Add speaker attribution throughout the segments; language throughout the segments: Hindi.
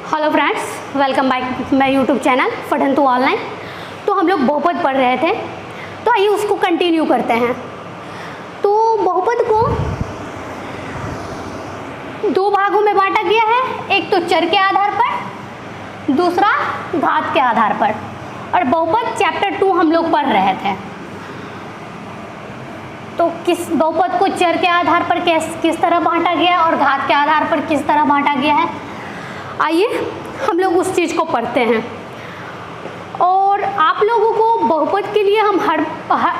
Speaker 1: Hello friends, welcome back my YouTube channel Padhantu online. तो हम लोग बहुपद पढ़ रहे थे, तो आइए उसको कंटिन्यू करते हैं। तो बहुपद को दो भागों में बांटा गया है, एक तो चर के आधार पर, दूसरा घात के आधार पर। और बहुपद चैप्टर 2 हम लोग पढ़ रहे थे। तो किस बहुपद को चर के आधार पर किस तरह बांटा गया और घात के आधार पर किस तरह बांटा गया है, आइए हम लोग उस चीज़ को पढ़ते हैं। और आप लोगों को बहुपद के लिए हम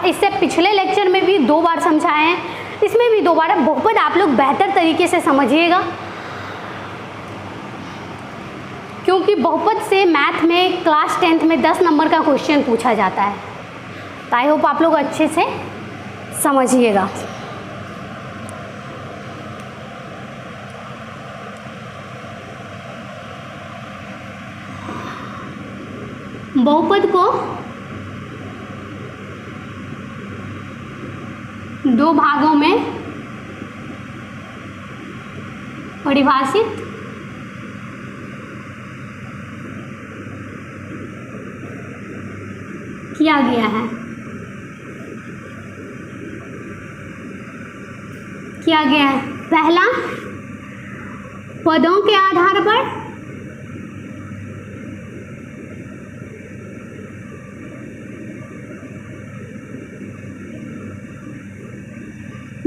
Speaker 1: इससे पिछले लेक्चर में भी 2 बार समझाए हैं, इसमें भी 2 बार है। बहुपद आप लोग बेहतर तरीके से समझिएगा, क्योंकि बहुपद से मैथ में क्लास 10th में 10 नंबर का क्वेश्चन पूछा जाता है। तो आई होप आप लोग अच्छे से समझिएगा। बहुपद को 2 भागों में परिभाषित किया गया है। पहला, पदों के आधार पर,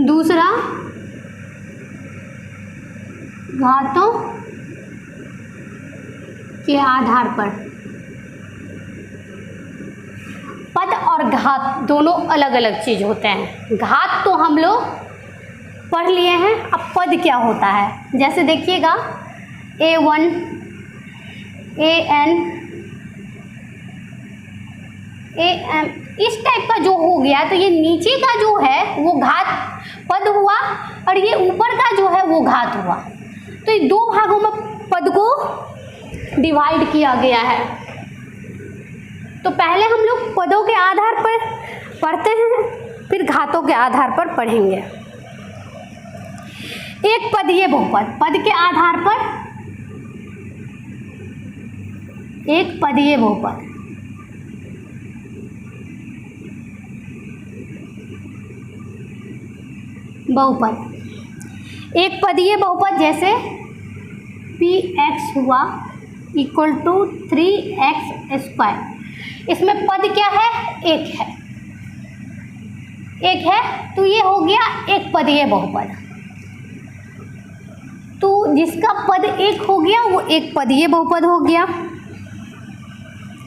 Speaker 1: दूसरा घातों के आधार पर। पद और घात दोनों अलग अलग चीज होते हैं। घात तो हम लोग पढ़ लिए हैं, अब पद क्या होता है जैसे देखिएगा A1 AN AM इस टाइप का जो हो गया, तो ये नीचे का जो है वो घात पद हुआ और ये ऊपर का जो है वो घात हुआ। तो ये 2 भागों में पद को डिवाइड किया गया है। तो पहले हम लोग पदों के आधार पर पढ़ते हैं, फिर घातों के आधार पर पढ़ेंगे। एक पदीय बहुपद, पद के आधार पर एक पदीय बहुपद। एक पदीय बहुपद जैसे px हुआ इक्वल टू 3x²। इसमें पद क्या है? एक है, तो ये हो गया एक पदीय बहुपद। तो जिसका पद एक हो गया वो एक पदीय बहुपद हो गया।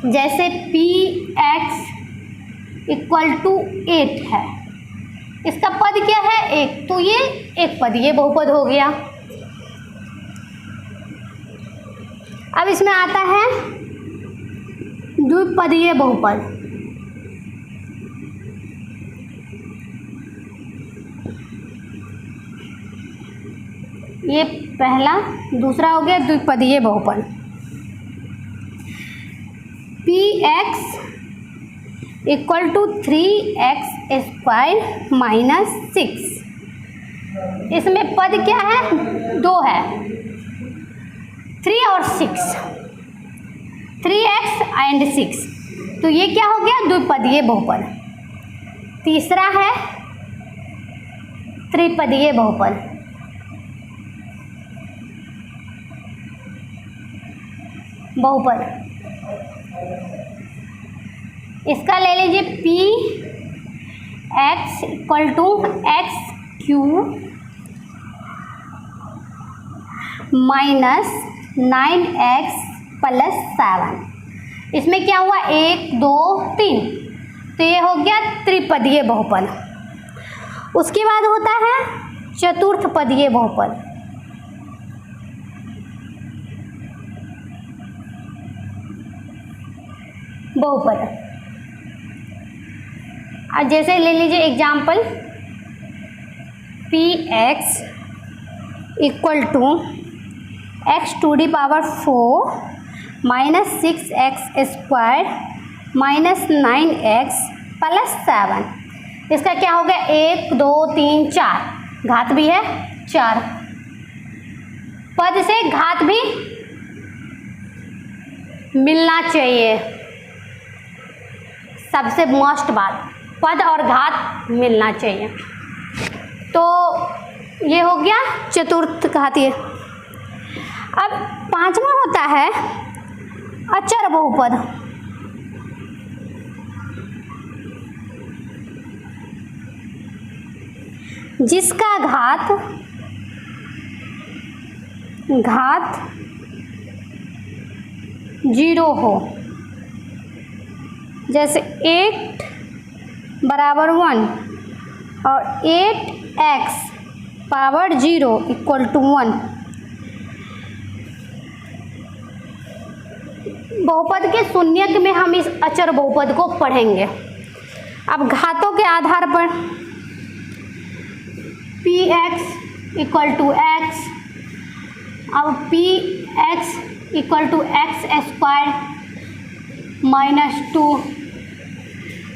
Speaker 1: जैसे px इक्वल टू 8 है, इसका पद क्या है? एक, तो ये एक पदीय बहुपद हो गया। अब इसमें आता है द्विपदीय बहुपद। ये पहला, दूसरा हो गया द्विपदीय बहुपद। px equal to 3x² minus 6। इसमें पद क्या है? 2 है, 3 और 6, 3x एंड 6। तो ये क्या हो गया? द्विपदीय बहुपद। तीसरा है त्रिपदीय बहुपद। इसका ले लीजिए px equal to x³ minus 9x plus 7। इसमें क्या हुआ? 1 2 3, तो ये हो गया त्रिपदीय बहुपद। उसके बाद होता है चतुर्थपदीय बहुपद। अब जैसे ले लीजिए example, px equal to x⁴ minus 6x² minus 9x plus 7। इसका क्या हो गया? 1 2 3 4, घात भी है 4। पद से घात भी मिलना चाहिए, सबसे मस्ट बात, पद और घात मिलना चाहिए। तो ये हो गया चतुर्थ घातीय। अब पांचवा होता है अचर बहुपद। जिसका घात 0 हो, जैसे 8 बराबर 1 और 8x पावर 0 इक्वल टू 1। बहुपद के शून्यक में हम इस अचर बहुपद को पढ़ेंगे। अब घातों के आधार पर px इक्वल टू x, अब px equal to x² minus 2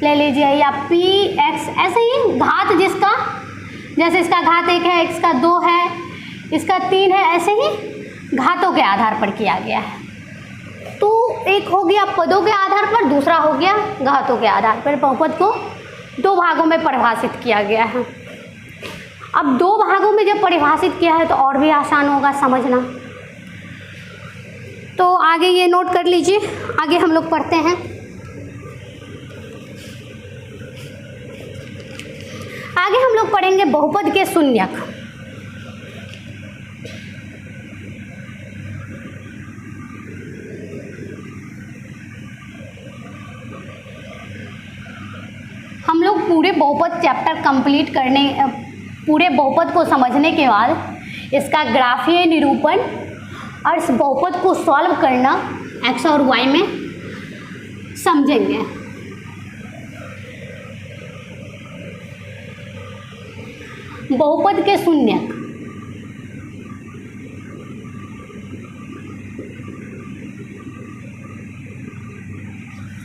Speaker 1: ले लीजिए, या px ऐसे ही घात जिसका, जैसे इसका घात 1 है, इसका 2 है, इसका 3 है, ऐसे ही घातों के आधार पर किया गया है। तो एक हो गया पदों के आधार पर, दूसरा हो गया घातों के आधार पर। बहुपद को 2 भागों में परिभाषित किया गया है। अब 2 भागों में जब परिभाषित किया है तो और भी आसान होगा समझना। तो आगे ये नोट कर लीजिए, आगे हम लोग पढ़ते हैं। आगे हम लोग पढ़ेंगे बहुपद के शून्यक। हम लोग पूरे बहुपद चैप्टर कंप्लीट करने, पूरे बहुपद को समझने के बाद इसका ग्राफीय निरूपण और इस बहुपद को सॉल्व करना x और y में समझेंगे। बहुपद के शून्यक।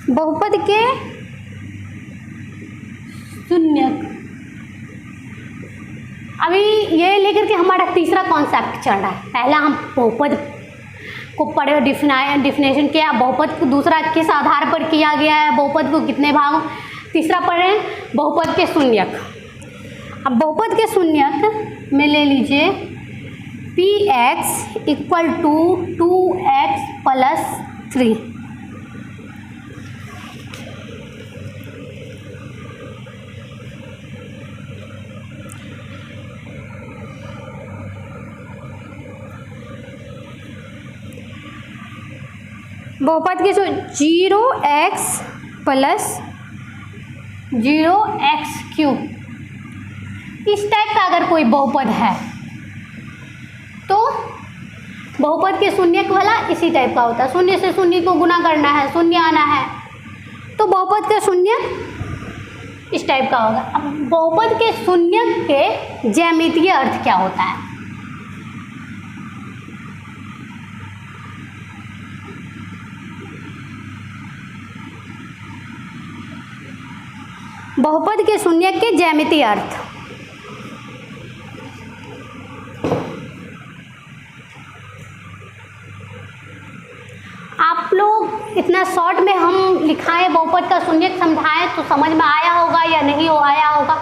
Speaker 1: बहुपद के शून्यक, अभी ये लेकर के हमारा तीसरा कॉन्सेप्ट चल रहा है। पहला हम बहुपद को पढ़े, डिफिनेशन किया, बहुपद को दूसरा किस आधार पर किया गया है, बहुपद को कितने भाग, तीसरा पढ़ रहे हैं बहुपद के शून्यक। अब बहुपद के शून्यक में ले लीजिए px equal to 2x plus 3। बहुपद के 0x प्लस 0x³ इस टाइप का अगर कोई बहुपद है तो बहुपद के शून्यक वाला इसी टाइप का होता है। शून्य से शून्य को गुना करना है, शून्य आना है, तो बहुपद का शून्यक इस टाइप का होगा। अब बहुपद के शून्यक के ज्यामितीय अर्थ क्या होता है? बहुपद के शून्यक के ज्यामितीय अर्थ, आप लोग इतना शॉर्ट में हम लिखाएं, बहुपद का शून्यक समझाएं तो समझ में आया होगा या नहीं आया होगा।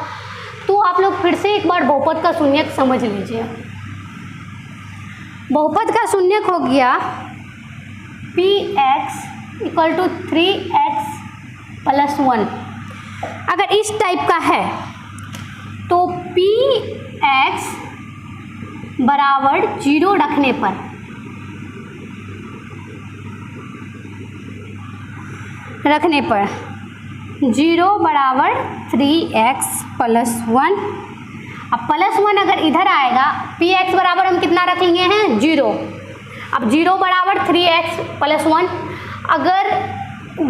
Speaker 1: तो आप लोग फिर से एक बार बहुपद का शून्यक समझ लीजिए। बहुपद का शून्यक हो गया px equal to 3x plus 1। अगर इस टाइप का है तो px बराबर 0 रखने पर रखने पर 0 बराबर 3x प्लस 1। अब प्लस 1 अगर इधर आएगा, px बराबर हम कितना रख लिए हैं 0। अब 0 बराबर 3x प्लस 1, अगर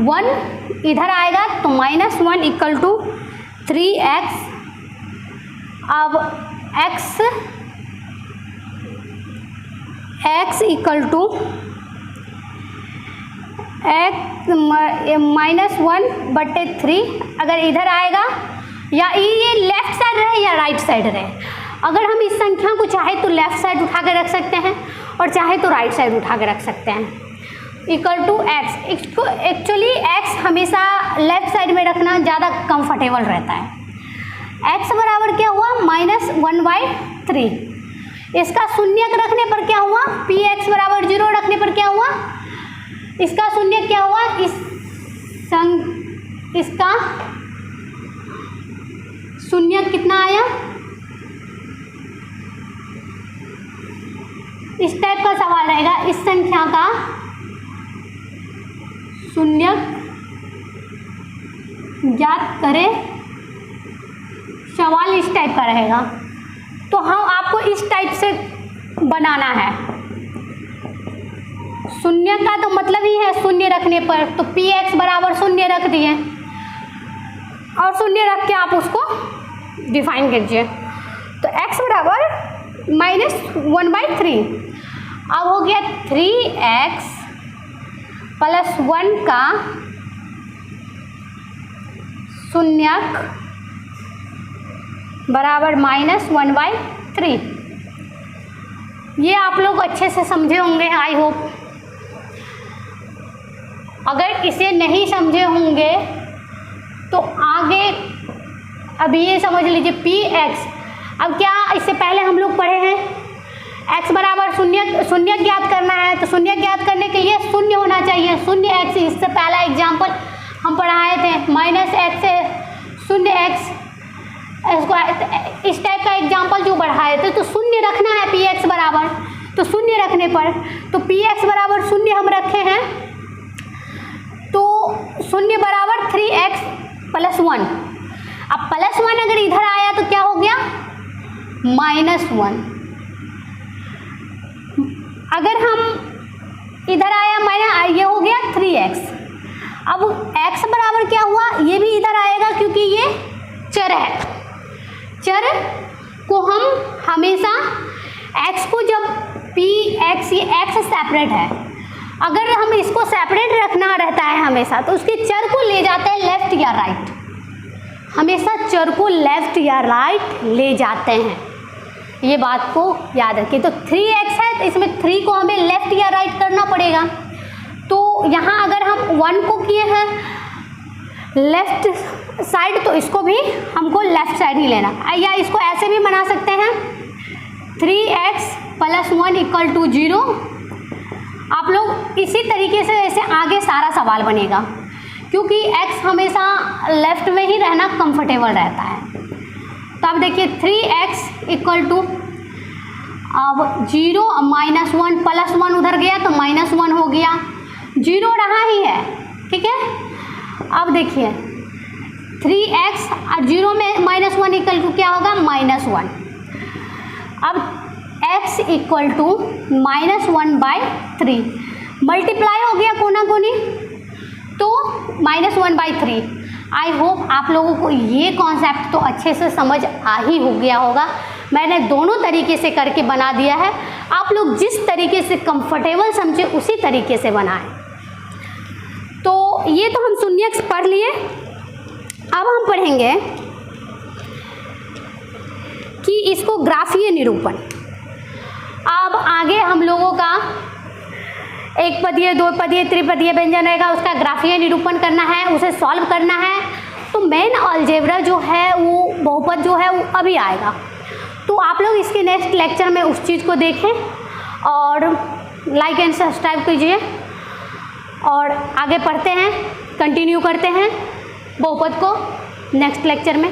Speaker 1: 1 इधर आएगा तो -1 इक्वल टू 3x। अब x इक्वल टू -1/3 अगर इधर आएगा, या ये लेफ्ट साइड रहे या राइट साइड रहे। अगर हम इस संख्या को चाहे तो लेफ्ट साइड उठा के रख सकते हैं और चाहे तो राइट साइड उठा के रख सकते हैं। Equal to x. इसको एक्चुअली एक्स हमेशा लेफ्ट साइड में रखना ज़्यादा कंफर्टेबल रहता है। एक्स बराबर क्या हुआ -1/3। इसका शून्यक रखने पर क्या हुआ, पी एक्स बराबर 0 रखने पर क्या हुआ, इसका शून्यक क्या हुआ, इसका शून्यक कितना आया, इस टाइप का सवाल रहेगा। इस संख्या का शून्यक ज्ञात करें, सवाल इस टाइप का रहेगा। तो हम आपको इस टाइप से बनाना है। शून्य का तो मतलब ही है शून्य रखने पर, तो पी एक्स बराबर शून्य रख दिए और शून्य रख के आप उसको डिफाइन कीजिए। तो x बराबर -1/3। अब हो गया 3x + 1 का शून्यक बराबर -1/3। ये आप लोग अच्छे से समझे होंगे आई होप। अगर इसे नहीं समझे होंगे तो आगे अभी ये समझ लीजिए px। अब क्या इससे पहले हम लोग पढ़े हैं x बराबर शून्य ज्ञात करना है, तो शून्य ज्ञात करने के लिए शून्य होना चाहिए। शून्य x, इससे पहला एग्जाम्पल हम पढ़ाए थे -x से 0x इस टाइप का एग्जाम्पल जो बढ़ाए थे। तो शून्य रखना है px बराबर, तो शून्य रखने पर तो px बराबर शून्य हम रखे हैं, तो शून्य बराबर 3x + 1। अब +1 अगर इधर आया तो क्या हो गया -1। अगर हम इधर आया ये हो गया 3x। अब x बराबर क्या हुआ, ये भी इधर आएगा क्योंकि ये चर है। चर को हम हमेशा x को जब px, ये x सेपरेट है, अगर हम इसको सेपरेट रखना रहता है हमेशा, तो उसके चर को ले जाते हैं लेफ्ट या राइट। हमेशा चर को लेफ्ट या राइट ले जाते हैं, ये बात को याद रखिए। तो 3x है तो इसमें 3 को हमें लेफ्ट या राइट करना पड़ेगा। तो यहाँ अगर हम 1 को किए हैं लेफ्ट साइड, तो इसको भी हमको लेफ्ट साइड ही लेना, या इसको ऐसे भी बना सकते हैं 3x + 1 = 0। आप लोग इसी तरीके से ऐसे आगे सारा सवाल बनेगा, क्योंकि x हमेशा लेफ्ट में ही रहना कंफर्टेबल रहता है। तो अब देखिए 3x = अब 0 -1 +1 उधर गया तो -1 हो गया, 0 रहा ही है, ठीक है। अब देखिए 3x और 0 में -1 = क्या होगा -1। अब x = -1/3 मल्टीप्लाई हो गया कोना कोनी, तो -1/3। आई होप आप लोगों को ये कॉन्सेप्ट तो अच्छे से समझ आ ही हो गया होगा। मैंने दोनों तरीके से करके बना दिया है, आप लोग जिस तरीके से कंफर्टेबल समझे उसी तरीके से बनाएं। तो ये तो हम शून्यक पढ़ लिए। अब हम पढ़ेंगे कि इसको ग्राफीय निरूपण। अब आगे हम लोगों का एक पदीय, दो पदीय, त्रिपदीय व्यंजन रहेगा, उसका ग्राफीय निरूपण करना है, उसे सॉल्व करना है। तो मेन अलजेब्रा जो है वो बहुपद जो है वो अभी आएगा, तो आप लोग इसके नेक्स्ट लेक्चर में उस चीज़ को देखें और लाइक एंड सब्सक्राइब कीजिए और आगे पढ़ते हैं, कंटिन्यू करते हैं बहुपद को नेक्स्ट लेक्चर में।